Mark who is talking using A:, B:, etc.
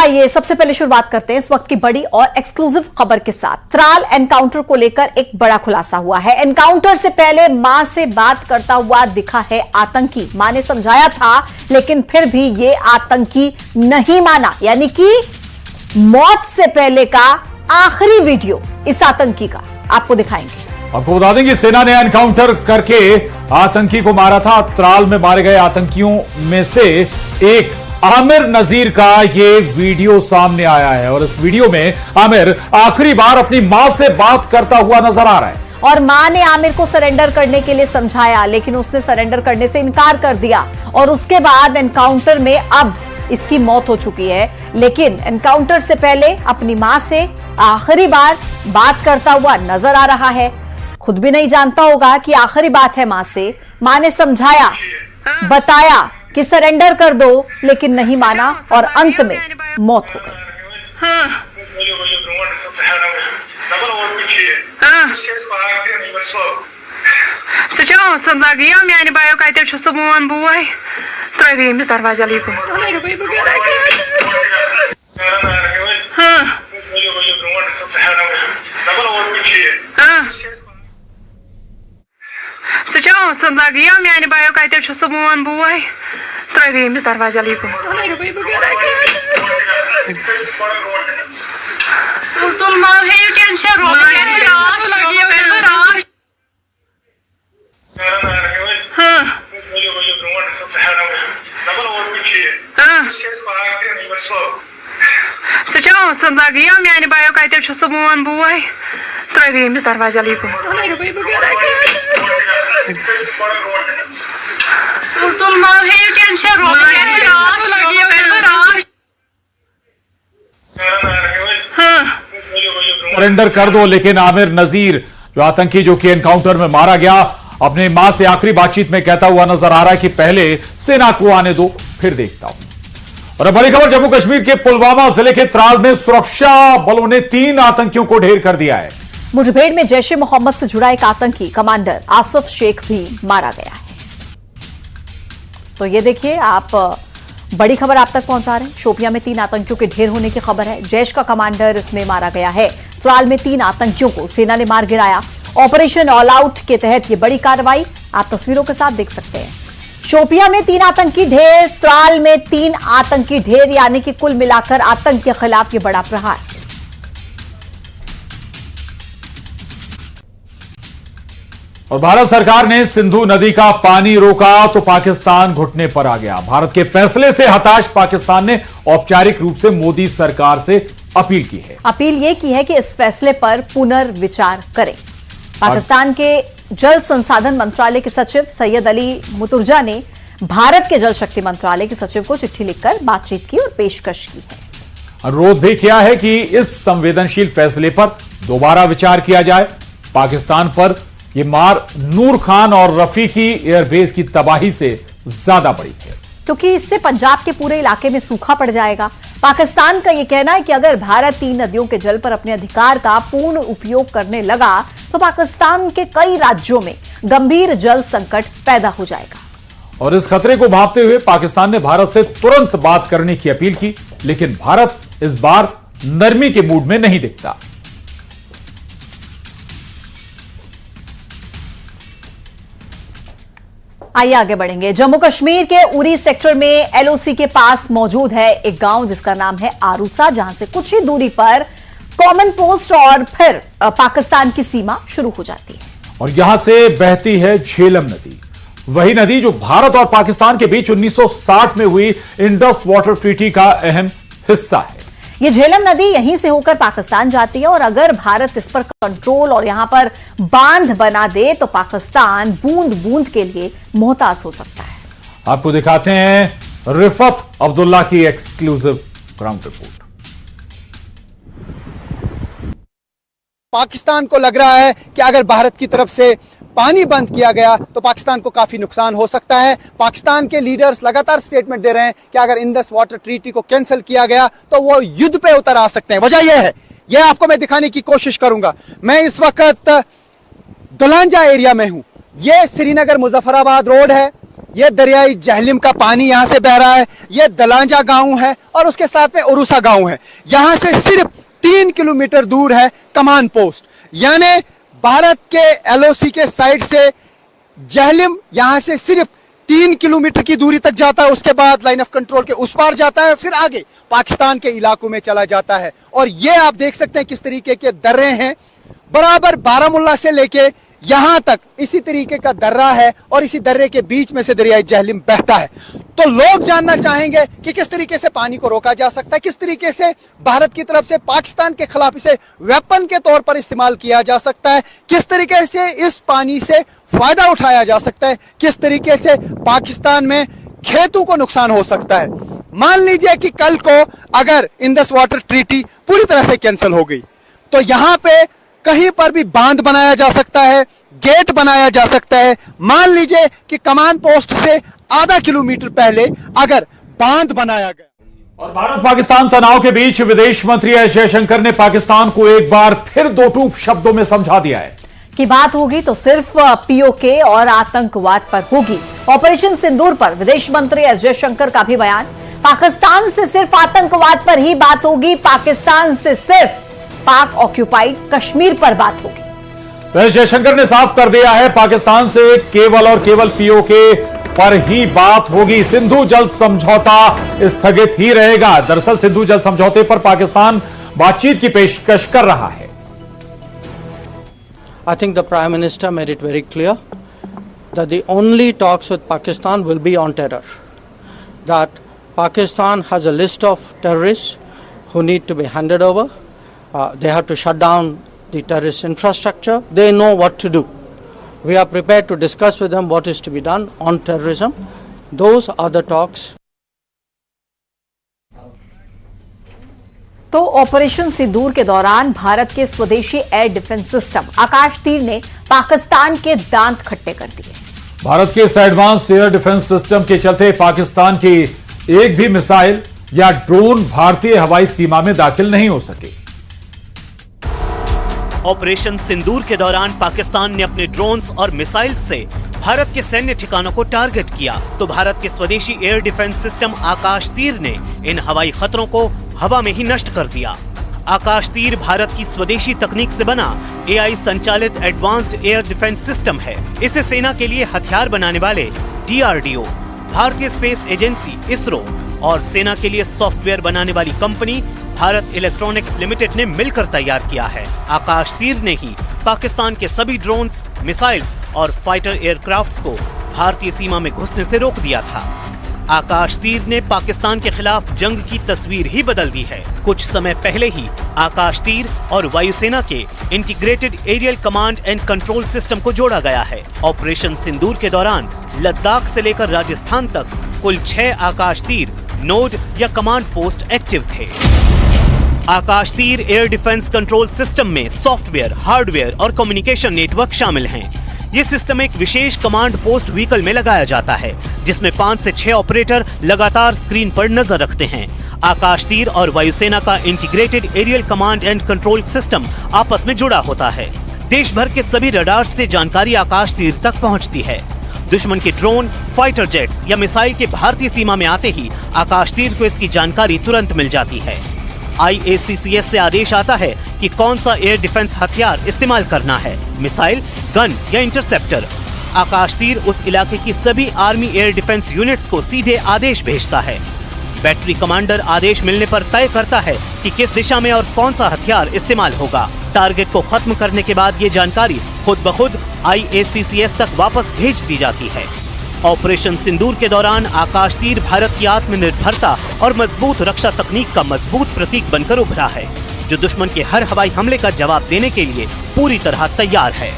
A: आइए सबसे पहले शुरुआत करते हैं इस वक्त की बड़ी और एक्सक्लूसिव खबर के साथ। त्राल एनकाउंटर को लेकर एक बड़ा खुलासा हुआ है। एनकाउंटर से पहले मां से बात करता हुआ दिखा है आतंकी। मां ने समझाया था लेकिन फिर भी ये आतंकी नहीं माना, यानी कि मौत से पहले का आखिरी वीडियो इस आतंकी का आपको दिखाएंगे।
B: आपको बता दें कि सेना ने एनकाउंटर करके आतंकी को मारा था। त्राल में मारे गए आतंकियों में से एक आमिर नजीर का ये वीडियो सामने आया है और इस वीडियो में आमिर आखिरी बार अपनी मां से बात करता हुआ नजर आ रहा है।
A: और मां ने आमिर को सरेंडर करने के लिए समझाया लेकिन उसने सरेंडर करने से इनकार कर दिया और उसके बाद एनकाउंटर में अब इसकी मौत हो चुकी है। लेकिन एनकाउंटर से पहले अपनी मां से आखिरी बार बात करता हुआ नजर आ रहा है। खुद भी नहीं जानता होगा कि आखिरी बात है मां से। मां ने समझाया, बताया कि सरेंडर कर दो, लेकिन नहीं माना और अंत में मौत हो गई।
C: संदागिया म्यान बायो कहते मोन बुआई त्रवी मिस दरवाजा लिको तुल मां है टेंशन रो सचाओ संदागिया म्यान बायो कहते मोन बुआई त्रवी मिस दरवाजा लिको तुल मां है टेंशन रो
B: सरेंडर कर दो, लेकिन आमिर नजीर जो आतंकी जो कि एनकाउंटर में मारा गया अपने मां से आखिरी बातचीत में कहता हुआ नजर आ रहा है कि पहले सेना को आने दो फिर देखता हूं। और बड़ी खबर जम्मू कश्मीर के पुलवामा जिले के त्राल में सुरक्षा बलों ने 3 आतंकियों को ढेर कर दिया है।
A: मुठभेड़ में जैश ए मोहम्मद से जुड़ा एक आतंकी कमांडर आसिफ शेख भी मारा गया है। तो ये देखिए, आप बड़ी खबर आप तक पहुंचा रहे हैं। शोपियां में 3 आतंकियों के ढेर होने की खबर है। जैश का कमांडर इसमें मारा गया है। त्राल में 3 आतंकियों को सेना ने मार गिराया। ऑपरेशन ऑल आउट के तहत ये बड़ी कार्रवाई आप तस्वीरों के साथ देख सकते हैं। शोपियां में 3 आतंकी ढेर, त्राल में 3 आतंकी ढेर, यानी कि कुल मिलाकर आतंक के खिलाफ ये बड़ा प्रहार।
B: और भारत सरकार ने सिंधु नदी का पानी रोका तो पाकिस्तान घुटने पर आ गया। भारत के फैसले से हताश पाकिस्तान ने औपचारिक रूप से मोदी सरकार से अपील की है।
A: अपील यह की है कि इस फैसले पर पुनर्विचार करें। पाकिस्तान के जल संसाधन मंत्रालय के सचिव सैयद अली मुतुर्जा ने भारत के जल शक्ति मंत्रालय के सचिव को चिट्ठी लिखकर बातचीत की और पेशकश की है।
B: अनुरोध भी किया है कि इस संवेदनशील फैसले पर दोबारा विचार किया जाए। पाकिस्तान पर यह मार नूर खान और रफी की एयरबेस की तबाही से ज्यादा बड़ी है,
A: क्योंकि इससे पंजाब के पूरे इलाके में सूखा पड़ जाएगा। पाकिस्तान का यह कहना है कि अगर भारत 3 नदियों के जल पर अपने अधिकार का पूर्ण उपयोग करने लगा तो पाकिस्तान के कई राज्यों में गंभीर जल संकट पैदा हो जाएगा।
B: और इस खतरे को भांपते हुए पाकिस्तान ने भारत से तुरंत बात करने की अपील की, लेकिन भारत इस बार नरमी के मूड में नहीं दिखता।
A: आइए आगे बढ़ेंगे। जम्मू कश्मीर के उरी सेक्टर में एलओसी के पास मौजूद है एक गांव जिसका नाम है आरूसा, जहां से कुछ ही दूरी पर कॉमन पोस्ट और फिर पाकिस्तान की सीमा शुरू हो जाती है।
B: और यहां से बहती है झेलम नदी, वही नदी जो भारत और पाकिस्तान के बीच 1960 में हुई इंडस वाटर ट्रीटी का अहम हिस्सा है।
A: ये झेलम नदी यहीं से होकर पाकिस्तान जाती है और अगर भारत इस पर कंट्रोल और यहां पर बांध बना दे तो पाकिस्तान बूंद बूंद के लिए मोहताज हो सकता है।
B: आपको दिखाते हैं रिफत अब्दुल्ला की एक्सक्लूसिव ग्राउंड रिपोर्ट।
D: पाकिस्तान को लग रहा है कि अगर भारत की तरफ से पानी बंद किया गया तो पाकिस्तान को काफी नुकसान हो सकता है। पाकिस्तान के लीडर्स लगातार स्टेटमेंट दे रहे हैं कि अगर इंडस वाटर ट्रीटी को कैंसिल किया गया तो वो युद्ध पे उतर आ सकते हैं। वजह यह है, यह आपको मैं दिखाने की कोशिश करूंगा। मैं इस वक्त दुलांजा एरिया में हूं। यह श्रीनगर मुजफ्फराबाद रोड है। ये दरियाई जहलिम का पानी यहां से बह रहा है। ये दलांजा गांव है और उसके साथ में उरुसा गांव है। यहां से सिर्फ 3 किलोमीटर दूर है कमांड पोस्ट, यानी भारत के एलओसी के साइड से जहलिम यहां से सिर्फ 3 किलोमीटर की दूरी तक जाता है। उसके बाद लाइन ऑफ कंट्रोल के उस पार जाता है, फिर आगे पाकिस्तान के इलाकों में चला जाता है। और ये आप देख सकते हैं किस तरीके के दर्रे हैं, बराबर बारामुल्ला से लेके यहां तक इसी तरीके का दर्रा है और इसी दर्रे के बीच में से दरियाई जहलिम बहता है। तो लोग जानना चाहेंगे कि किस तरीके से पानी को रोका जा सकता है, किस तरीके से भारत की तरफ से पाकिस्तान के खिलाफ इसे वेपन के तौर पर इस्तेमाल किया जा सकता है, किस तरीके से इस पानी से फायदा उठाया जा सकता है, किस तरीके से पाकिस्तान में खेतों को नुकसान हो सकता है। मान लीजिए कि कल को अगर इंडस वाटर ट्रीटी पूरी तरह से कैंसिल हो गई तो यहां पे कहीं पर भी बांध बनाया जा सकता है, गेट बनाया जा सकता है। मान लीजिए कि कमांड पोस्ट से आधा किलोमीटर पहले अगर बांध बनाया गया।
B: और भारत पाकिस्तान तनाव के बीच विदेश मंत्री एस जयशंकर ने पाकिस्तान को एक बार फिर दो टूक शब्दों में समझा दिया है
A: कि बात होगी तो सिर्फ पीओके और आतंकवाद पर होगी। ऑपरेशन सिंदूर पर विदेश मंत्री एस जयशंकर का भी बयान, पाकिस्तान से सिर्फ आतंकवाद पर ही बात होगी, पाकिस्तान से सिर्फ पाक ऑक्यूपाइड कश्मीर पर बात होगी।
B: एस जयशंकर ने साफ कर दिया है पाकिस्तान से केवल और केवल पीओके पर ही बात होगी, सिंधु जल समझौता स्थगित ही रहेगा। दरअसल सिंधु जल समझौते पर पाकिस्तान बातचीत की पेशकश कर रहा है।
E: I think the Prime Minister made it very clear that the only talks with Pakistan will be on terror. That Pakistan has a list of terrorists who need to be handed over. They have to shut down the terrorist infrastructure. They know what to do. We are prepared to discuss with them what is to be done on terrorism. Those are the talks.
A: तो operation सिंदूर के दौरान भारत के स्वदेशी air defence system आकाश तीर ने पाकिस्तान के दांत खट्टे कर दिए।
B: भारत के इस एडवांस एयर डिफेंस सिस्टम के चलते पाकिस्तान की एक भी मिसाइल या ड्रोन भारतीय हवाई सीमा में दाखिल नहीं हो सके।
F: ऑपरेशन सिंदूर के दौरान पाकिस्तान ने अपने ड्रोन्स और मिसाइल से भारत के सैन्य ठिकानों को टारगेट किया, तो भारत के स्वदेशी एयर डिफेंस सिस्टम आकाश तीर ने इन हवाई खतरों को हवा में ही नष्ट कर दिया। आकाश तीर भारत की स्वदेशी तकनीक से बना एआई संचालित एडवांस्ड एयर डिफेंस सिस्टम है। इसे सेना के लिए हथियार बनाने वाले डीआरडीओ, भारतीय स्पेस एजेंसी इसरो और सेना के लिए सॉफ्टवेयर बनाने वाली कंपनी भारत इलेक्ट्रॉनिक्स लिमिटेड ने मिलकर तैयार किया है। आकाश तीर ने ही पाकिस्तान के सभी ड्रोन्स, मिसाइल्स और फाइटर एयरक्राफ्ट्स को भारतीय सीमा में घुसने से रोक दिया था। आकाश तीर ने पाकिस्तान के खिलाफ जंग की तस्वीर ही बदल दी है। कुछ समय पहले ही आकाश तीर और वायुसेना के integrated aerial command and control system को जोड़ा गया है। ऑपरेशन सिंदूर के दौरान लद्दाख से लेकर राजस्थान तक कुल 6 आकाश तीर नोड या कमांड पोस्ट एक्टिव थे। आकाश तीर एयर डिफेंस कंट्रोल सिस्टम में सॉफ्टवेयर, हार्डवेयर और कम्युनिकेशन नेटवर्क शामिल हैं। ये सिस्टम एक विशेष कमांड पोस्ट व्हीकल में लगाया जाता है, जिसमें 5 से 6 ऑपरेटर लगातार स्क्रीन पर नजर रखते हैं। आकाश तीर और वायुसेना का integrated aerial command and control system आपस में जुड़ा होता है। देश भर के सभी रडार से जानकारी आकाश तीर तक पहुंचती है। दुश्मन के ड्रोन, फाइटर जेट्स या मिसाइल के भारतीय सीमा में आते ही आकाश तीर को इसकी जानकारी तुरंत मिल जाती है। IACCS से आदेश आता है कि कौन सा एयर डिफेंस हथियार इस्तेमाल करना है, मिसाइल, गन या इंटरसेप्टर। आकाश तीर उस इलाके की सभी आर्मी एयर डिफेंस यूनिट्स को सीधे आदेश भेजता है। बैटरी कमांडर आदेश मिलने पर तय करता है कि किस दिशा में और कौन सा हथियार इस्तेमाल होगा। टारगेट को खत्म करने के बाद ये जानकारी खुद ब खुद IACCS तक वापस भेज दी जाती है। ऑपरेशन सिंदूर के दौरान आकाश तीर भारत की आत्मनिर्भरता और मजबूत रक्षा तकनीक का मजबूत प्रतीक बनकर उभरा है, जो दुश्मन के हर हवाई हमले का जवाब देने के लिए पूरी तरह तैयार है।